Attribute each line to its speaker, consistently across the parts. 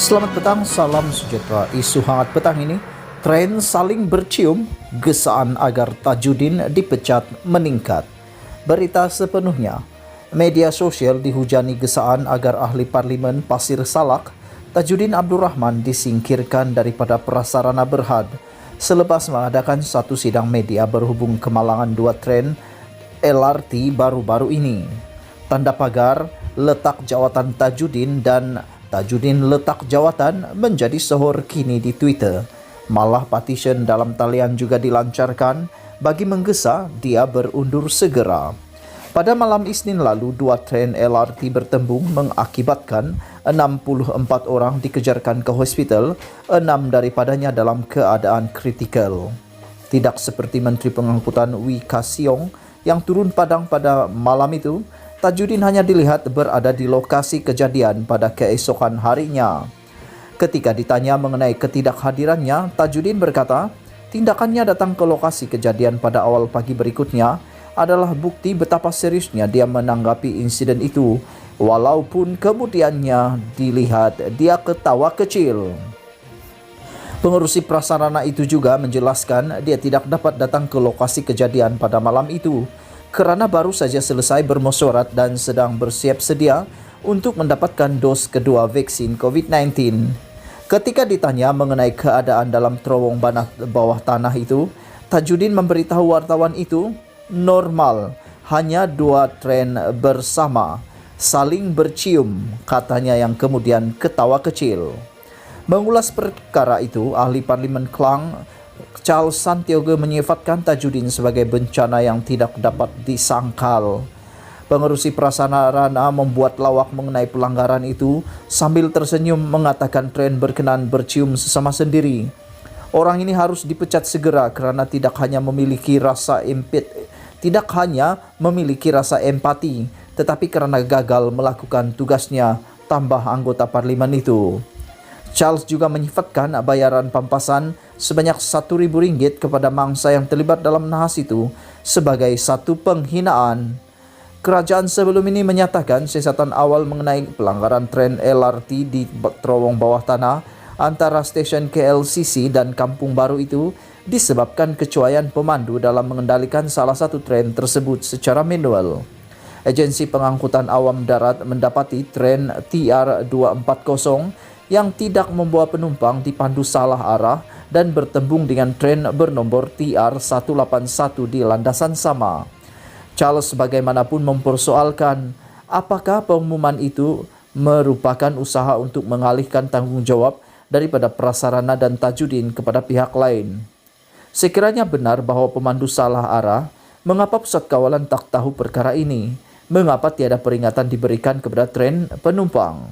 Speaker 1: Selamat petang, salam sejahtera. Isu hangat petang ini, tren saling bercium, gesaan agar Tajudin dipecat meningkat. Berita sepenuhnya, media sosial dihujani gesaan agar ahli parlimen Pasir Salak, Tajudin Abdul Rahman disingkirkan daripada Prasarana Berhad selepas mengadakan satu sidang media berhubung kemalangan dua tren LRT baru-baru ini. Tanda pagar, letak jawatan Tajudin dan Tajudin letak jawatan menjadi sohor kini di Twitter. Malah petition dalam talian juga dilancarkan bagi menggesa dia berundur segera. Pada malam Isnin lalu, dua tren LRT bertembung mengakibatkan 64 orang dikejarkan ke hospital, 6 daripadanya dalam keadaan kritikal. Tidak seperti Menteri Pengangkutan Wee Ka Siong yang turun padang pada malam itu, Tajudin hanya dilihat berada di lokasi kejadian pada keesokan harinya. Ketika ditanya mengenai ketidakhadirannya, Tajudin berkata, tindakannya datang ke lokasi kejadian pada awal pagi berikutnya adalah bukti betapa seriusnya dia menanggapi insiden itu, walaupun kemudiannya dilihat dia ketawa kecil. Pengurusi prasarana itu juga menjelaskan dia tidak dapat datang ke lokasi kejadian pada malam itu kerana baru saja selesai bermesyuarat dan sedang bersiap sedia untuk mendapatkan dos kedua vaksin COVID-19. Ketika ditanya mengenai keadaan dalam terowong bawah tanah itu, Tajudin memberitahu wartawan itu, normal, hanya dua tren bersama, saling bercium, katanya yang kemudian ketawa kecil. Mengulas perkara itu, ahli Parlimen Klang Charles Santiago menyifatkan Tajudin sebagai bencana yang tidak dapat disangkal. Pengerusi prasarana membuat lawak mengenai pelanggaran itu sambil tersenyum mengatakan tren berkenan bercium sesama sendiri. Orang ini harus dipecat segera kerana tidak hanya memiliki rasa empati, tetapi kerana gagal melakukan tugasnya, tambah anggota parlimen itu. Charles juga menyifatkan bayaran pampasan sebanyak RM1,000 kepada mangsa yang terlibat dalam nahas itu sebagai satu penghinaan. Kerajaan sebelum ini menyatakan siasatan awal mengenai pelanggaran tren LRT di terowong bawah tanah antara stesen KLCC dan Kampung Baru itu disebabkan kecuaian pemandu dalam mengendalikan salah satu tren tersebut secara manual. Agensi Pengangkutan Awam Darat mendapati tren TR240 yang tidak membawa penumpang dipandu salah arah dan bertembung dengan tren bernombor TR181 di landasan sama. Charles bagaimanapun mempersoalkan apakah pengumuman itu merupakan usaha untuk mengalihkan tanggungjawab daripada prasarana dan Tajudin kepada pihak lain. Sekiranya benar bahawa pemandu salah arah, mengapa pusat kawalan tak tahu perkara ini? Mengapa tiada peringatan diberikan kepada tren penumpang?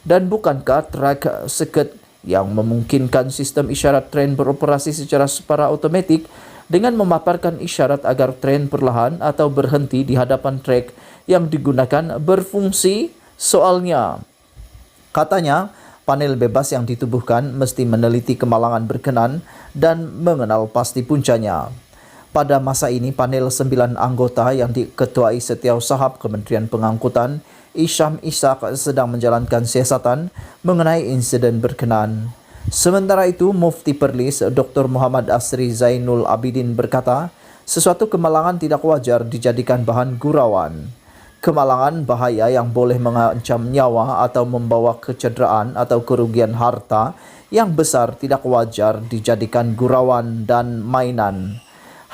Speaker 1: Dan bukankah track circuit yang memungkinkan sistem isyarat tren beroperasi secara separa automatik dengan memaparkan isyarat agar tren perlahan atau berhenti di hadapan trek yang digunakan berfungsi? Soalnya, katanya, panel bebas yang ditubuhkan mesti meneliti kemalangan berkenan dan mengenal pasti puncanya. Pada masa ini, panel 9 anggota yang diketuai Setiausaha Kementerian Pengangkutan Isham Ishak sedang menjalankan siasatan mengenai insiden berkenan. Sementara itu, Mufti Perlis Dr. Muhammad Asri Zainul Abidin berkata, sesuatu kemalangan tidak wajar dijadikan bahan gurauan. Kemalangan bahaya yang boleh mengancam nyawa atau membawa kecederaan atau kerugian harta yang besar tidak wajar dijadikan gurauan dan mainan.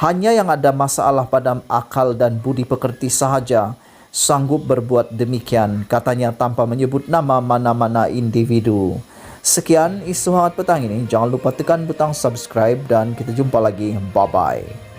Speaker 1: Hanya yang ada masalah pada akal dan budi pekerti sahaja sanggup berbuat demikian, katanya tanpa menyebut nama mana-mana individu. Sekian isu hangat petang ini. Jangan lupa tekan butang subscribe dan kita jumpa lagi. Bye-bye.